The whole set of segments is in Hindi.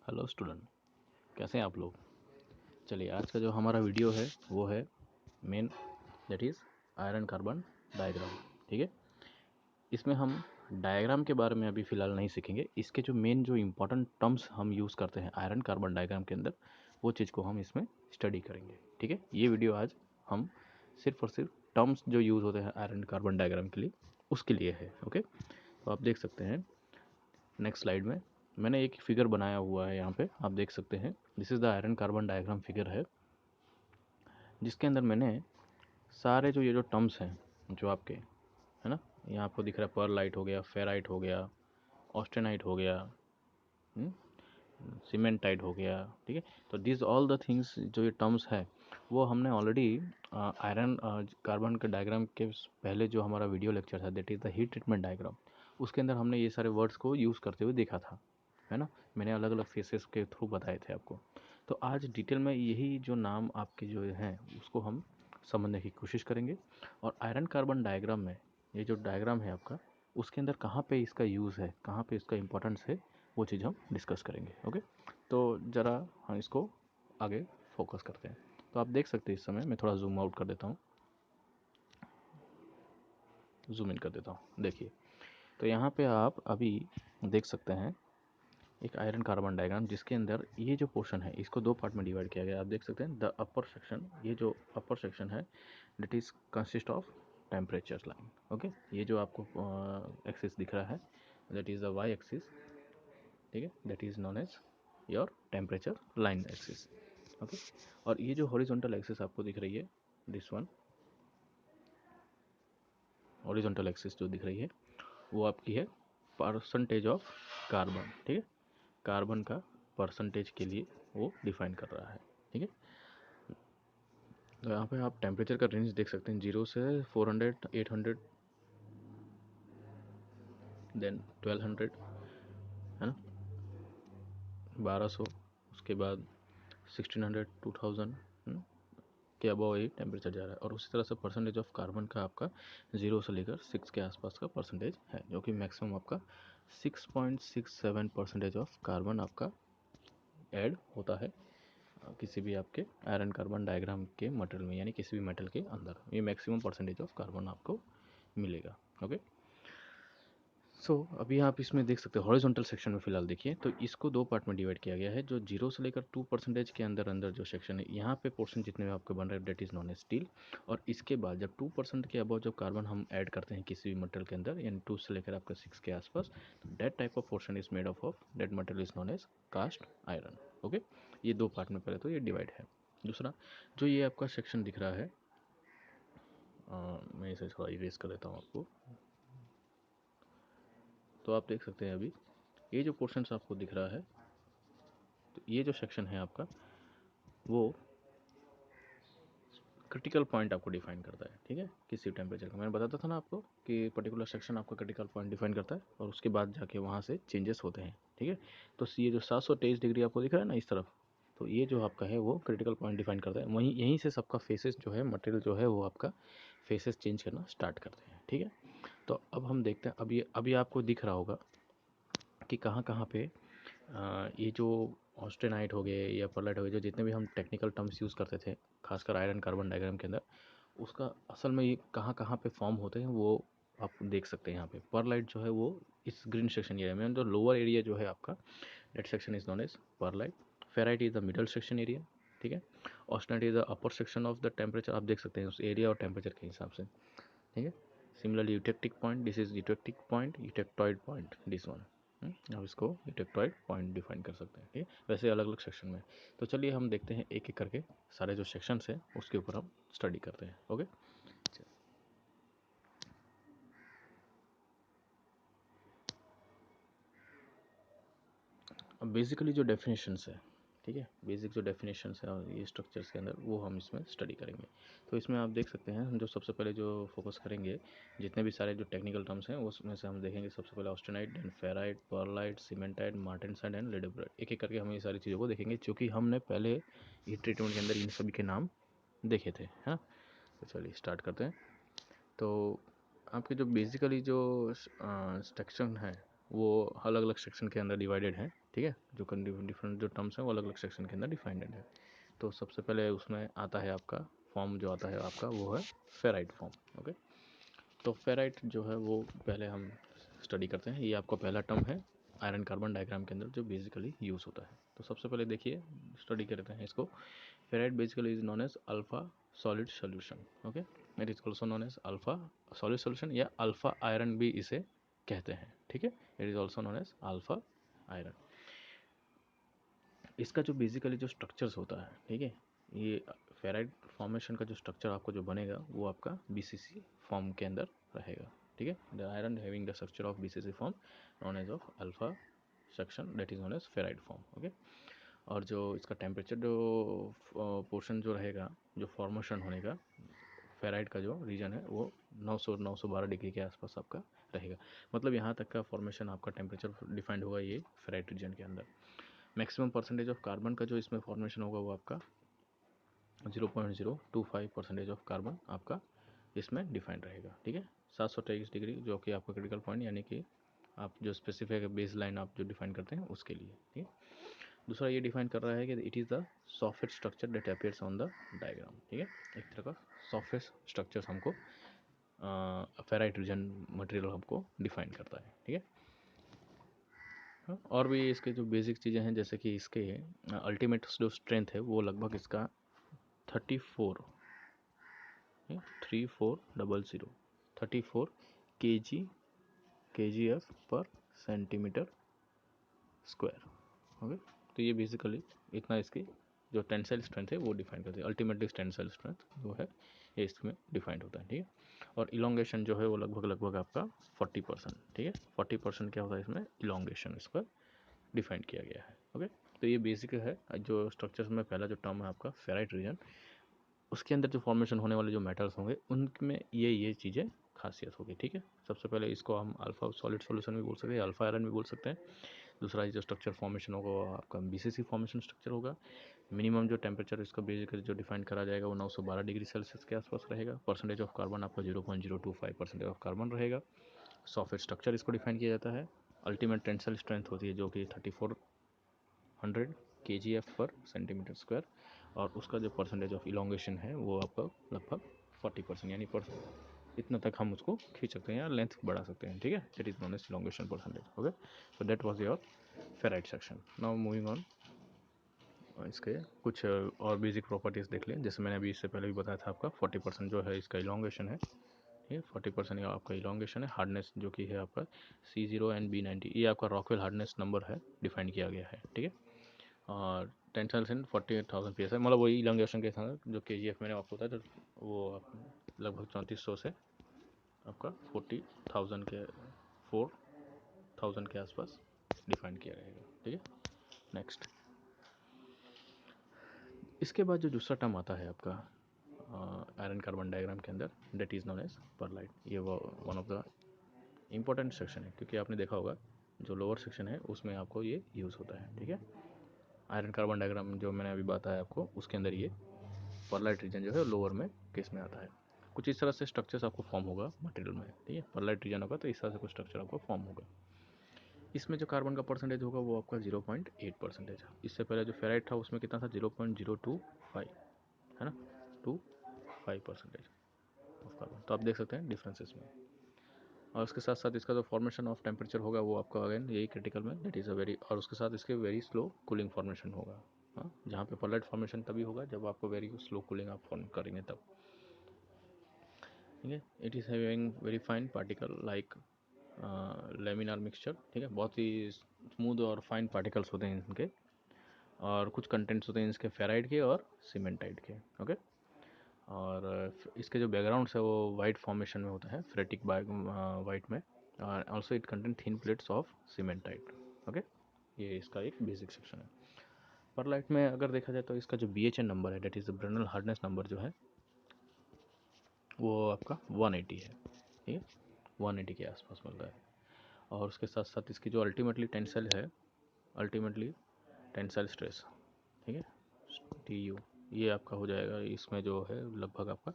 हेलो स्टूडेंट, कैसे हैं आप लोग। चलिए, आज का जो हमारा वीडियो है वो है main, that is iron carbon diagram. ठीक है, इसमें हम डायग्राम के बारे में अभी फ़िलहाल नहीं सीखेंगे। इसके जो मेन जो इम्पोर्टेंट टर्म्स हम यूज़ करते हैं आयरन कार्बन डायग्राम के अंदर, वो चीज़ को हम इसमें स्टडी करेंगे। ठीक है, ये वीडियो आज हम सिर्फ और सिर्फ टर्म्स जो यूज़ होते हैं आयरन कार्बन डायग्राम के लिए, उसके लिए है। ओके, तो आप देख सकते हैं नेक्स्ट स्लाइड में मैंने एक फिगर बनाया हुआ है। यहाँ पे आप देख सकते हैं, this is the iron carbon diagram figure है, जिसके अंदर मैंने सारे जो ये जो टर्म्स हैं जो आपके है ना, यहाँ आपको दिख रहा है परलाइट हो गया, फेराइट हो गया, ऑस्टेनाइट हो गया, सीमेंटाइट हो गया। ठीक है, तो दिस ऑल द थिंग्स जो ये टर्म्स है वो हमने ऑलरेडी आयरन कार्बन के डायग्राम के पहले जो हमारा वीडियो लेक्चर था, that is the heat treatment diagram, उसके अंदर हमने ये सारे वर्ड्स को यूज़ करते हुए देखा था, है ना। मैंने अलग अलग फेसेस के थ्रू बताए थे आपको। तो आज डिटेल में यही जो नाम आपके जो हैं उसको हम समझने की कोशिश करेंगे। और आयरन कार्बन डायग्राम में ये जो डायग्राम है आपका, उसके अंदर कहाँ पे इसका यूज़ है, कहाँ पे इसका इम्पोर्टेंस है, वो चीज़ हम डिस्कस करेंगे। ओके, तो ज़रा हम इसको आगे फोकस करते हैं। तो आप देख सकते हैं, इस समय मैं थोड़ा जूम आउट कर देता हूँ, जूम इन कर देता हूँ। देखिए, तो यहाँ पे आप अभी देख सकते हैं एक आयरन कार्बन डायग्राम, जिसके अंदर ये जो पोर्शन है इसको दो पार्ट में डिवाइड किया गया है। आप देख सकते हैं द अपर सेक्शन, ये जो अपर सेक्शन है that is consist of temperature line. Okay, ये जो आपको एक्सिस दिख रहा है that is the Y axis. ठीक है, that is known as your temperature line axis. Okay, और ये जो हॉरिजॉन्टल एक्सिस आपको दिख रही है, दिस वन हॉरिजॉन्टल एक्सिस जो दिख रही है वो आपकी है परसेंटेज ऑफ कार्बन। ठीक है, कार्बन का परसेंटेज के लिए वो डिफाइन कर रहा है। ठीक है, तो यहाँ पे आप टेम्परेचर का रेंज देख सकते हैं, 0 से 400, 800, देन 1200, है ना, 1200, उसके बाद 1600, 2000 के अबव ये टेम्परेचर जा रहा है। और उसी तरह से परसेंटेज ऑफ कार्बन का आपका 0 से लेकर 6 के आसपास का परसेंटेज है, जो कि मैक्सिमम आपका 6.67% ऑफ कार्बन आपका ऐड होता है किसी भी आपके आयरन कार्बन डायग्राम के मटेरियल में, यानी किसी भी मेटल के अंदर ये मैक्सिमम परसेंटेज ऑफ कार्बन आपको मिलेगा। ओके, सो अभी आप इसमें देख सकते हैं हॉरिजॉन्टल सेक्शन में फिलहाल देखिए, तो इसको दो पार्ट में डिवाइड किया गया है। जो 0 से लेकर 2% के अंदर अंदर जो सेक्शन है, यहाँ पे पोर्शन जितने भी आपके बन रहे हैं that is known as steel. और इसके बाद जब 2% के अबव जब कार्बन हम ऐड करते हैं किसी भी मटेरियल के अंदर, यानी 2 से लेकर आपका 6 के आसपास, तो that type of portion is made of that material is known as cast iron. Okay, ये दो पार्ट में पहले तो ये डिवाइड है। दूसरा जो ये आपका सेक्शन दिख रहा है, मैं इसे थोड़ा इरेज कर देता हूँ आपको, तो आप देख सकते हैं अभी ये जो पोर्शन आपको दिख रहा है, तो ये जो सेक्शन है आपका वो क्रिटिकल पॉइंट आपको डिफाइन करता है। ठीक है, किसी टेम्परेचर का मैंने बताता था ना आपको कि पर्टिकुलर सेक्शन आपका क्रिटिकल पॉइंट डिफाइन करता है, और उसके बाद जाके वहाँ से चेंजेस होते हैं। ठीक है, तो ये जो 723 डिग्री आपको दिख रहा है ना इस तरफ, तो ये जो आपका है वो क्रिटिकल पॉइंट डिफाइन करता है। वहीं यहीं से सबका फेसेस जो है, मटेरियल जो है वो आपका फेसेस चेंज करना स्टार्ट करते हैं। ठीक है, तो अब हम देखते हैं, अभी आपको दिख रहा होगा कि कहाँ कहाँ पे ये जो ऑस्टेनाइट हो गए या परलाइट हो गए, जो जितने भी हम टेक्निकल टर्म्स यूज़ करते थे खासकर आयरन कार्बन डायग्राम के अंदर, उसका असल में ये कहाँ कहाँ पे फॉर्म होते हैं वो आप देख सकते हैं। यहाँ पे परलाइट जो है वो इस ग्रीन सेक्शन एरिया में, जो लोअर एरिया जो है आपका, that section is known as pearlite. Ferrite is the middle section area. ठीक है, austenite is the upper section of the temperature. आप देख सकते हैं उस एरिया और टेम्परेचर के हिसाब से। ठीक है, similarly eutectic point, this is eutectic point, eutectoid point, this one. आप इसको यूटेक्टॉइड पॉइंट डिफाइन कर सकते हैं। ठीक है, वैसे अलग अलग सेक्शन में। तो चलिए हम देखते हैं एक एक करके सारे जो सेक्शंस हैं उसके ऊपर हम स्टडी करते हैं। ओके, अब बेसिकली जो डेफिनेशंस है, ठीक है, बेसिक जो डेफिनेशंस है और ये स्ट्रक्चर्स के अंदर वो हम इसमें स्टडी करेंगे। तो इसमें आप देख सकते हैं हम जो सबसे पहले जो फोकस करेंगे, जितने भी सारे जो टेक्निकल टर्म्स हैं उसमें से हम देखेंगे सबसे पहले austenite, then ferrite, pearlite, cementite, martensite and ledeburite. एक एक करके हम ये सारी चीज़ों को देखेंगे, क्योंकि हमने पहले हीट ट्रीटमेंट के अंदर इन सभी के नाम देखे थे। हाँ, तो चलिए स्टार्ट करते हैं। तो आपके जो बेसिकली जो सेक्शन है वो अलग अलग सेक्शन के अंदर डिवाइडेड है, ठीक है। जो डिफरेंट जो टर्म्स हैं वो अलग अलग सेक्शन के अंदर डिफाइंड है। तो सबसे पहले उसमें आता है आपका फॉर्म, जो आता है आपका वो है फेराइट फॉर्म, ओके। तो फेराइट जो है वो पहले हम स्टडी करते हैं। ये आपका पहला टर्म है आयरन कार्बन डायग्राम के अंदर जो बेसिकली यूज़ होता है। तो सबसे पहले देखिए स्टडी करते हैं इसको। Ferrite basically is known as alpha solid solution, okay. It is also known as alpha solid solution या अल्फा आयरन भी इसे कहते हैं, ठीक है। It is also known as alpha iron. इसका जो बेसिकली जो स्ट्रक्चर्स होता है, ठीक है, ये फेराइट फॉर्मेशन का जो स्ट्रक्चर आपको जो बनेगा वो आपका बीसीसी फॉर्म के अंदर रहेगा, ठीक है। The iron having the structure of BCC form known as of alpha section that is known as ferrite form, okay. और जो इसका टेम्परेचर जो पोर्शन जो रहेगा, जो फॉर्मेशन होने का फेराइट का जो रीजन है वो 912 डिग्री के आसपास आपका रहेगा। मतलब यहाँ तक का फॉर्मेशन आपका टेम्परेचर डिफाइंड होगा ये फेराइट रीजन के अंदर। मैक्सिमम परसेंटेज ऑफ कार्बन का जो इसमें फॉर्मेशन होगा वो आपका 0.025% ऑफ कार्बन आपका इसमें डिफाइंड रहेगा, ठीक है। 723 डिग्री जो कि आपका क्रिटिकल पॉइंट यानी कि आप जो स्पेसिफिक बेस लाइन आप जो डिफाइन करते हैं उसके लिए, ठीक है। दूसरा ये डिफाइन कर रहा है कि it is the software structure that appears on the diagram, ठीक है। एक तरह का सॉफ्टवेयर स्ट्रक्चर्स हमको फेराइट रीजन मटेरियल हमको डिफाइन करता है, ठीक है। और भी इसके जो बेसिक चीज़ें हैं जैसे कि इसके अल्टीमेट जो स्ट्रेंथ है वो लगभग इसका 34 kgf पर सेंटीमीटर स्क्वायर, ओके। तो ये बेसिकली इतना इसकी जो टेंसाइल स्ट्रेंथ है वो डिफाइन करती है। अल्टीमेटली टेंसाइल स्ट्रेंथ जो है ये इसमें डिफाइंड होता है, ठीक है। और इलोंगेशन जो है वो लगभग आपका 40%, ठीक है। 40% क्या होता है इसमें इलोंगेशन इसका डिफाइन किया गया है, ओके। तो ये बेसिक है जो स्ट्रक्चर्स में पहला जो टर्म है आपका फेराइट रीजन, उसके अंदर जो फॉर्मेशन होने वाले जो मेटल्स होंगे उनमें ये चीज़ें खासियत होगी, ठीक है। सबसे पहले इसको हम अल्फा सॉलिड सॉल्यूशन भी बोल सकते हैं, अल्फा आयरन भी बोल सकते हैं। दूसरा जो स्ट्रक्चर फॉर्मेशन होगा वो आपका बीसीसी फॉर्मेशन स्ट्रक्चर होगा। मिनिमम जो टेम्परेचर इसका बेसिकली जो डिफाइन करा जाएगा वो 912 डिग्री सेल्सियस के आसपास रहेगा। परसेंटेज ऑफ कार्बन आपका 0.025% ऑफ कार्बन रहेगा। सॉफ्टवेयर स्ट्रक्चर इसको डिफाइन किया जाता है। अल्टीमेट टेंसाइल स्ट्रेंथ होती है जो कि 3400 kgf पर सेंटीमीटर स्क्वायर। और उसका जो परसेंटेज ऑफ इलोंगेशन है वो आपका लगभग 40%, यानी इतना तक हम उसको खींच सकते हैं या लेंथ बढ़ा सकते हैं, ठीक है। That is known as elongation percentage, okay. So that was your ferrite section. Now moving on, इसके कुछ और बेसिक प्रॉपर्टीज़ देख लें। जैसे मैंने अभी इससे पहले भी बताया था आपका 40% जो है इसका इलोंगेशन है, ठीक है। 40% आपका इलोंगेशन है। हार्डनेस जो कि है आपका C0 एंड B90, ये आपका रॉकवेल हार्डनेस नंबर है, डिफाइन किया गया है, ठीक है। और टेंसाइल स्ट्रेंथ 48,000 PSI, मतलब वही इलोंगेशन के साथ जो KGF मैंने आपको बताया था वो लगभग 3400 से आपका 40,000 के 4,000 के आसपास डिफाइन किया रहेगा, ठीक है। नेक्स्ट, इसके बाद जो दूसरा टर्म आता है आपका आयरन कार्बन डायग्राम के अंदर, that is known as pearlite. ये one of the important section है क्योंकि आपने देखा होगा जो लोअर सेक्शन है उसमें आपको ये यूज़ होता है, ठीक है। आयरन कार्बन डायग्राम जो मैंने अभी बताया आपको उसके अंदर ये परलाइट रीजन जो है लोअर में केस में आता है। कुछ इस तरह से स्ट्रक्चर्स आपको फॉर्म होगा मटेरियल में, ठीक है। परलाइट रीजन होगा तो इस तरह से कुछ स्ट्रक्चर आपको फॉर्म होगा। इसमें जो कार्बन का परसेंटेज होगा वो आपका 0.8%। इससे पहले जो फेराइट था उसमें कितना था 0.025, है ना, 25% ऑफ कार्बन। तो आप देख सकते हैं डिफरेंसेस में। और उसके साथ साथ इसका जो फॉर्मेशन ऑफ टेम्परेचर होगा वो आपका अगेन यही क्रिटिकल में दैट इज़ अ वेरी, और उसके साथ इसके वेरी स्लो कूलिंग फॉर्मेशन होगा। हाँ, जहाँ पे परलाइट फॉर्मेशन तभी होगा जब आपको वेरी स्लो कूलिंग आप फॉर्म करेंगे तब, ठीक है। It is having very fine particle like laminar mixture, ठीक है। बहुत ही स्मूथ और फाइन पार्टिकल्स होते हैं इनके। और कुछ कंटेंट्स होते हैं इसके फेराइड के और सीमेंटाइट के, ओके। और इसके जो बैकग्राउंड्स है वो वाइट फॉर्मेशन में होता है, फ्रेटिक वाइट में। और also it content thin plates of cementite, okay. ये इसका एक बेसिक सेक्शन है। परलाइट में अगर देखा जाए तो इसका जो BHN नंबर है डेट इज़ ब्रेनल हार्डनेस नंबर जो है वो आपका 180 है, ठीक है। 180 के आसपास मिलता है। और उसके साथ साथ इसकी जो अल्टीमेटली टेंसाइल स्ट्रेस, ठीक है, TU, ये आपका हो जाएगा इसमें जो है लगभग आपका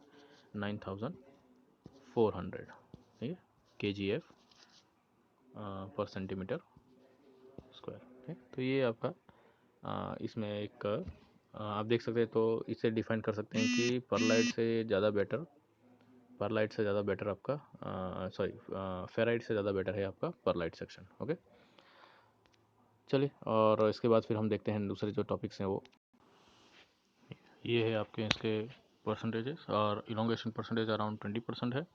9,400, ठीक है, KGF पर सेंटीमीटर स्क्वायर। ठीक, तो ये आपका इसमें एक आप देख सकते हैं, तो इसे डिफाइन कर सकते हैं कि परलाइट से ज़्यादा बेटर, परलाइट से ज़्यादा बेटर आपका सॉरी फेराइट से ज़्यादा बेटर है आपका परलाइट सेक्शन। ओके, चलिए, और इसके बाद फिर हम देखते हैं दूसरे जो टॉपिक्स हैं वो ये है आपके इसके परसेंटेजेस, और इलोंगेशन परसेंटेज अराउंड 20% है,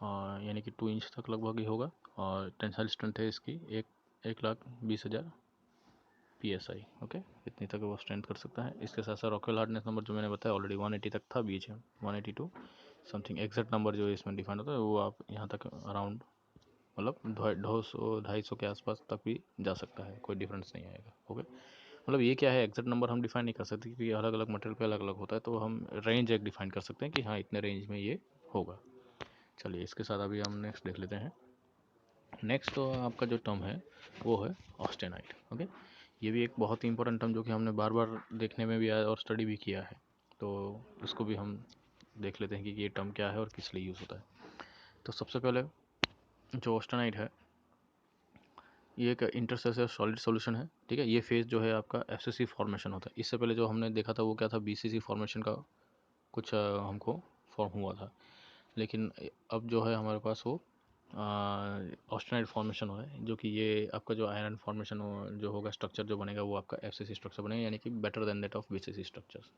और यानी कि 2 इंच तक लगभग ही होगा। और टेंसाइल स्ट्रेंथ है इसकी 1,20,000 PSI। ओके, इतनी तक वो स्ट्रेंथ कर सकता है। इसके साथ साथ रॉकेल हार्डनेस नंबर जो मैंने बताया ऑलरेडी 180 तक था, बीच में 182 समथिंग एग्जैक्ट नंबर जो इसमें डिफाइन होता है वो आप यहाँ तक अराउंड मतलब 250-250 के आसपास तक भी जा सकता है, कोई डिफरेंस नहीं आएगा। ओके, मतलब ये क्या है, एग्जैक्ट नंबर हम डिफाइन नहीं कर सकते क्योंकि अलग अलग मटेरियल पे अलग अलग होता है, तो हम रेंज एक डिफाइन कर सकते हैं कि हाँ इतने रेंज में ये होगा। चलिए, इसके साथ अभी हम नेक्स्ट देख लेते हैं। नेक्स्ट तो आपका जो टर्म है वो है ऑस्टेनाइट। ओके, ये भी एक बहुत ही इंपॉर्टेंट टर्म जो कि हमने बार बार देखने में भी आया और स्टडी भी किया है, तो इसको भी हम देख लेते हैं कि ये टर्म क्या है और किस लिए यूज़ होता है। तो सबसे पहले जो ऑस्टेनाइट है ये एक इंटरसेसर सॉलिड सॉल्यूशन है। ठीक है, ये फेज जो है आपका FCC फॉर्मेशन होता है। इससे पहले जो हमने देखा था वो क्या था, BCC फॉर्मेशन का कुछ हमको फॉर्म हुआ था, लेकिन अब जो है हमारे पास वो ऑस्टेनाइट फॉर्मेशन हो है, जो कि ये आपका जो आयरन फॉर्मेशन जो होगा, स्ट्रक्चर जो बनेगा वो आपका FCC स्ट्रक्चर बनेगा, यानी कि better than that of BCC structures.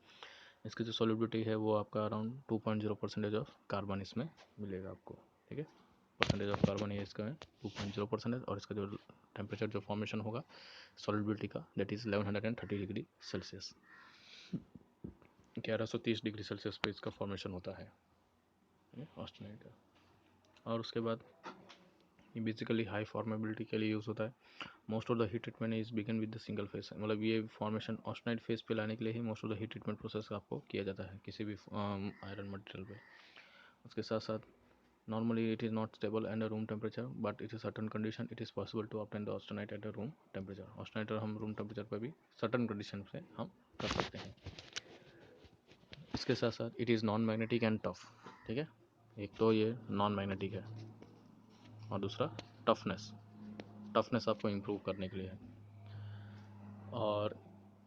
इसकी जो सॉल्युबिलिटी है वो आपका अराउंड 2.0% ऑफ कार्बन इसमें मिलेगा आपको। ठीक है, परसेंटेज ऑफ कार्बन है इसका 2.0%, और इसका जो टेम्परेचर जो फॉर्मेशन होगा सॉलिबिलिटी का that is 1130 degree Celsius, 1130 degree Celsius पे इसका फॉर्मेशन होता है ऑस्टेनाइट का। और उसके बाद ये बेसिकली हाई फॉर्मेबिलिटी के लिए यूज़ होता है। Most of the heat treatment is begin with the single phase, मतलब ये फॉर्मेशन ऑस्टेनाइट फेस पे लाने के लिए ही most of the heat treatment process आपको किया जाता है किसी भी आयरन मटेरियल पे। उसके साथ साथ normally it is not stable at a room temperature, but it is certain condition it is possible to obtain the austenite at a room temperature। austenite हम room temperature पे भी certain condition से हम कर सकते हैं। इसके साथ साथ it is non magnetic and tough। ठीक है, एक तो ये नॉन मैग्नेटिक है और दूसरा टफनेस, टफनेस आपको इम्प्रूव करने के लिए है। और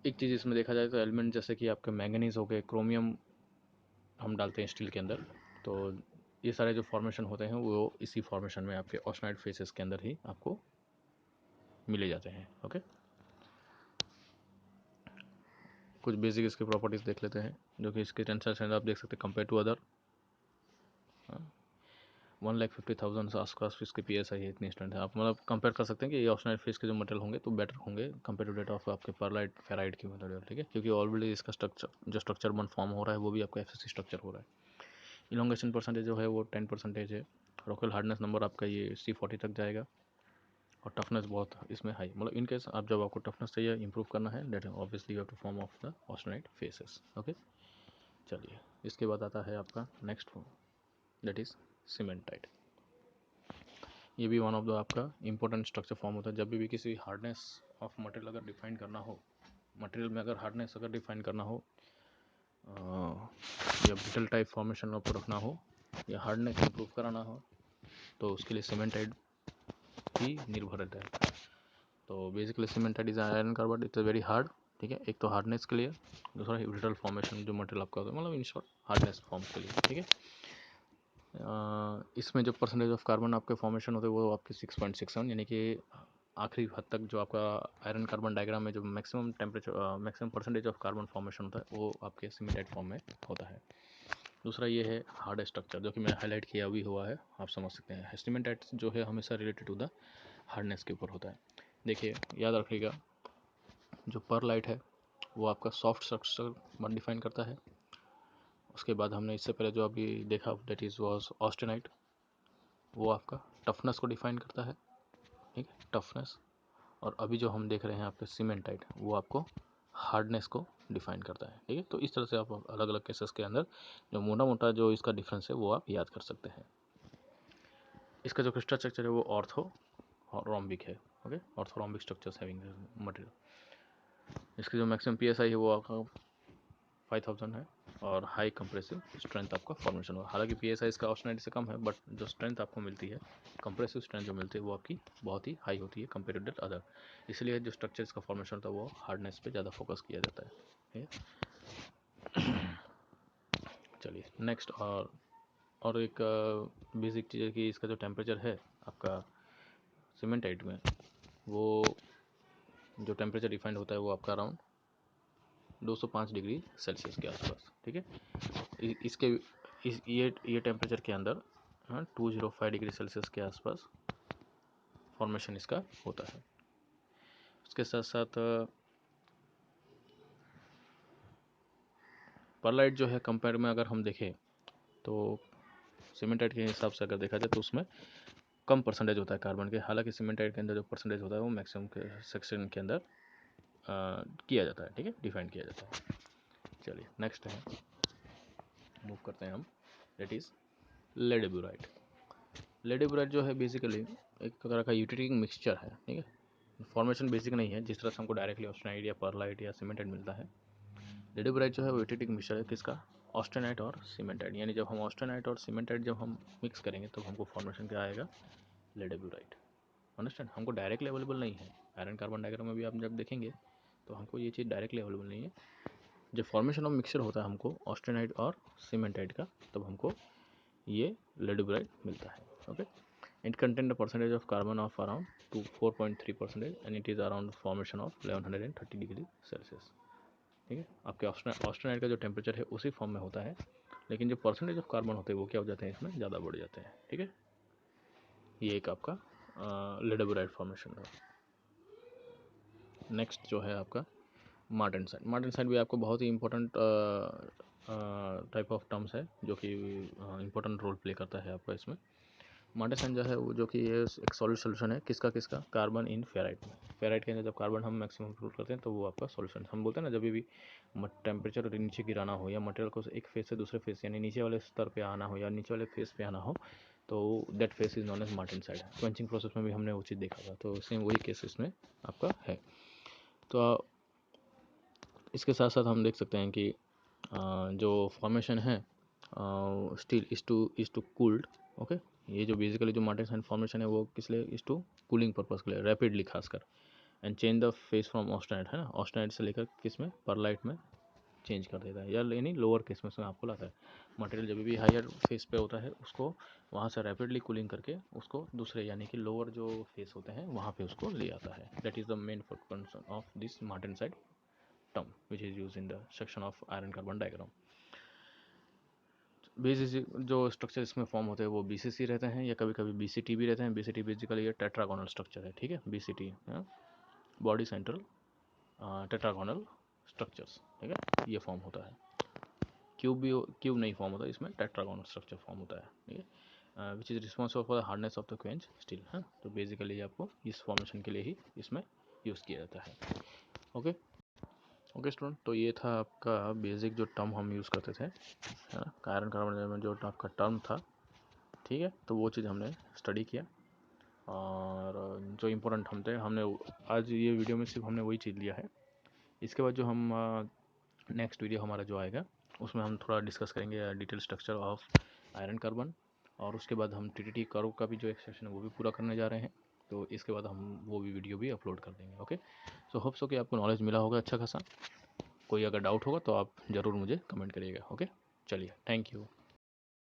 एक चीज़ इसमें देखा जाए तो एलिमेंट जैसे कि आपके मैंगनीज हो गए, क्रोमियम हम डालते हैं स्टील के अंदर, तो ये सारे जो फॉर्मेशन होते हैं वो इसी फॉर्मेशन में आपके ऑस्टेनाइट फेसेस के अंदर ही आपको मिले जाते हैं। ओके, कुछ बेसिक इसके प्रॉपर्टीज़ देख लेते हैं, जो कि इसके टेंसाइल स्ट्रेंथ आप देख सकते हैं कंपेयर टू अदर 1,50,000 से आसपास इसके PSI है, इतनी स्ट्रेंथ है। आप मतलब कंपेयर कर सकते हैं कि ये ऑस्टेनाइट फेस के जो मटेरियल होंगे तो बेटर होंगे कंपेयर टू डेट ऑफ आपके परलाइट फेराइट की मटेरियल। ठीक है, क्योंकि ऑलरेडी इसका स्ट्रक्चर जो स्ट्रक्चर बन फॉर्म हो रहा है वो भी आपका FCC स्ट्रक्चर हो रहा है। इलोंगेशन परसेंटेज जो है वो 10% है। रॉकेल हार्डनेस नंबर आपका ये C40 तक जाएगा, और टफनेस बहुत इसमें हाई, मतलब इन केस आप जब आपको टफनेस चाहिए इंप्रूव करना है that obviously you have to form of the austenite phases. Okay, चलिए, इसके बाद आता है आपका next form that is cementite. ये भी वन ऑफ द आपका इंपॉर्टेंट स्ट्रक्चर फॉर्म होता है। जब भी किसी हार्डनेस ऑफ मटेरियल अगर डिफाइन करना हो, मटेरियल में अगर हार्डनेस अगर डिफाइन करना हो या ब्रिटल टाइप फॉर्मेशन आपको रखना हो या हार्डनेस इंप्रूव कराना हो, तो उसके लिए सीमेंटाइट ही निर्भर रहता है। तो basically cementite is iron carbide, it's very hard. ठीक है, एक तो हार्डनेस के लिए, दूसरा ब्रिटल फॉर्मेशन जो मटेरियल आपका होता है, मतलब इन शॉर्ट हार्डनेस फॉर्म के लिए। ठीक है, इसमें जो परसेंटेज ऑफ कार्बन आपके फॉर्मेशन होते हैं वो आपके 6.67, यानी कि आखिरी हद तक जो आपका आयरन कार्बन डायग्राम में जो maximum temperature maximum percentage of carbon formation होता है वो आपके सीमेंटाइट फॉर्म में होता है। दूसरा ये है हार्ड स्ट्रक्चर, जो कि मैंने हाईलाइट किया भी हुआ है, आप समझ सकते हैं। सीमेंटाइट जो है हमेशा रिलेटेड टू द हार्डनेस के ऊपर होता है। देखिए, याद रखिएगा, जो परलाइट है वो आपका सॉफ्ट स्ट्रक्चर डिफाइन करता है। उसके बाद हमने इससे पहले जो अभी देखा दैट इज़ वॉज ऑस्टेनाइट, वो आपका टफनेस को डिफाइन करता है। ठीक है, टफनेस। और अभी जो हम देख रहे हैं आपके सीमेंटाइट, वो आपको हार्डनेस को डिफाइन करता है। ठीक है, तो इस तरह से आप अलग अलग केसेस के अंदर जो मोटा मोटा जो इसका डिफरेंस है वो आप याद कर सकते हैं। इसका जो क्रिस्टल स्ट्रक्चर है वो ऑर्थोरोम्बिक है। Okay, orthorhombic structures having material. इसकी जो मैक्सिमम PSI है वो आपका 5,000 है, और हाई कंप्रेसिव स्ट्रेंथ आपका फॉर्मेशन होगा। हालांकि PSI इसका ऑस्टेनाइट से कम है, बट जो स्ट्रेंथ आपको मिलती है, कंप्रेसिव स्ट्रेंथ जो मिलती है वो आपकी बहुत ही हाई होती है कंपेरेटिव टू अदर। इसलिए जो स्ट्रक्चर इसका फॉर्मेशन होता है वो हार्डनेस पे ज़्यादा फोकस किया जाता है, ठीक है। चलिए नेक्स्ट, और एक बेसिक चीज़ है कि इसका जो टेम्परेचर है आपका सीमेंटाइट में, वो जो टेम्परेचर डिफाइंड होता है वो आपका अराउंड 205 डिग्री सेल्सियस के आसपास, ठीक है। इसके ये टेम्परेचर के अंदर 205 डिग्री सेल्सियस के आसपास फॉर्मेशन इसका होता है। उसके साथ साथ परलाइट जो है कंपेयर में अगर हम देखें तो सीमेंटाइट के हिसाब से अगर देखा जाए तो उसमें कम परसेंटेज होता है कार्बन के। हालांकि सीमेंटाइट के अंदर जो परसेंटेज होता है वो मैक्सिमम के सेक्शन के अंदर किया जाता है, ठीक है, डिफाइन किया जाता है। चलिए नेक्स्ट है, मूव करते हैं हम, दैट इज़ लेडेब्यूराइट। लेडेब्यूराइट जो है बेसिकली एक तरह का यूटिलिटी मिक्सचर है, ठीक है। फॉर्मेशन बेसिक नहीं है जिस तरह से हमको डायरेक्टली ऑस्टेनाइट या परलाइट या सीमेंटाइट मिलता है। लेडेब्यूराइट जो है वो यूटिलिटी मिक्सचर है किसका, ऑस्टेनाइट और सीमेंटाइट। यानी जब हम ऑस्टेनाइट और सीमेंटाइट जब हम मिक्स करेंगे तो हमको फॉर्मेशन क्या आएगा, लेडेब्यूराइट। अंडरस्टैंड, हमको डायरेक्टली अवेलेबल नहीं है। आयरन कार्बन डायग्राम में भी आप जब देखेंगे तो हमको ये चीज़ डायरेक्टली अवेलेबल नहीं है। जब फॉर्मेशन ऑफ मिक्सचर होता है हमको ऑस्टेनाइट और सीमेंटाइट का, तब हमको ये लेडेब्यूराइट मिलता है, okay. It contain the percentage of carbon of around 4.3% and it is around formation of 1130 degree Celsius, ठीक है। आपके ऑस्टेनाइट का जो टेम्परेचर है उसी फॉर्म में होता है, लेकिन जो परसेंटेज ऑफ कार्बन होते हैं वो क्या हो जाते हैं, इसमें ज़्यादा बढ़ जाते हैं, ठीक है। ये एक आपका लेडेब्यूराइट फॉर्मेशन है। नेक्स्ट जो है आपका मार्टेनसाइट। मार्टेनसाइट भी आपको बहुत ही इंपॉर्टेंट टाइप ऑफ टर्म्स है जो कि इंपॉर्टेंट रोल प्ले करता है आपका इसमें। मार्टेनसाइट जो है वो जो कि ये एक सॉलिड सोल्यूशन है किसका, कार्बन इन फेराइट में। फेराइट के अंदर जब कार्बन हम मैक्सिमम इंक्लूड करते हैं तो वो आपका सॉल्यूशन। हम बोलते हैं ना, जब भी टेम्परेचर नीचे गिराना हो या मटेरियल को एक फेज से दूसरे फेज यानी नीचे वाले स्तर पे आना हो या नीचे वाले फेज पे आना हो, तो that phase is known as martensite. Quenching process में भी हमने वो चीज़ देखा था, तो सेम वही केस इसमें आपका है। तो इसके साथ साथ हम देख सकते हैं कि जो फॉर्मेशन है steel is to cooled, okay. ये जो बेसिकली जो मार्टेनसाइट फॉर्मेशन है वो किस लिए, इज टू कूलिंग पर्पस के लिए, रैपिडली खासकर। And change the face from austenite, है ना, ऑस्टेनाइट से लेकर किस में, परलाइट में चेंज कर देता है, या यानी लोअर केस में आपको लाता है। मटेरियल जब भी हायर फेस पे होता है उसको वहाँ से रैपिडली कूलिंग करके उसको दूसरे यानी कि लोअर जो फेस होते हैं वहाँ पे उसको ले आता है। That is the main function of this martensite term which is used in the section of iron carbon diagram. BCC जो स्ट्रक्चर इसमें फॉर्म होते हैं वो BCC रहते हैं या कभी कभी BCT भी रहते हैं। BCT बेसिकली ये टेट्रागोनल स्ट्रक्चर है, ठीक है। BCT body central tetragonal structures, ठीक है, ये फॉर्म होता है। क्यूब नहीं फॉर्म होता, इसमें टेट्रागोनल स्ट्रक्चर फॉर्म होता है, ठीक है, which is responsible for the hardness of the quench steel, है। तो बेसिकली आपको इस फॉर्मेशन के लिए ही इसमें यूज़ किया जाता है, ओके। ओके स्टूडेंट, तो ये था आपका बेसिक जो टर्म हम यूज़ करते थे, है ना, आयरन कार्बन में जो आपका टर्म था, ठीक है। तो वो चीज़ हमने स्टडी किया और जो इम्पोर्टेंट हम थे हमने आज ये वीडियो में सिर्फ हमने वही चीज़ लिया है। इसके बाद जो हम नेक्स्ट वीडियो हमारा जो आएगा उसमें हम थोड़ा डिस्कस करेंगे detail structure of iron carbon, और उसके बाद हम TTT कर्व का भी जो एक सेक्शन है वो भी पूरा करने जा रहे हैं। तो इसके बाद हम वो भी वीडियो भी अपलोड कर देंगे, ओके। सो होप सो कि आपको नॉलेज मिला होगा अच्छा खासा। कोई अगर डाउट होगा तो आप ज़रूर मुझे कमेंट करिएगा, ओके। चलिए, थैंक यू।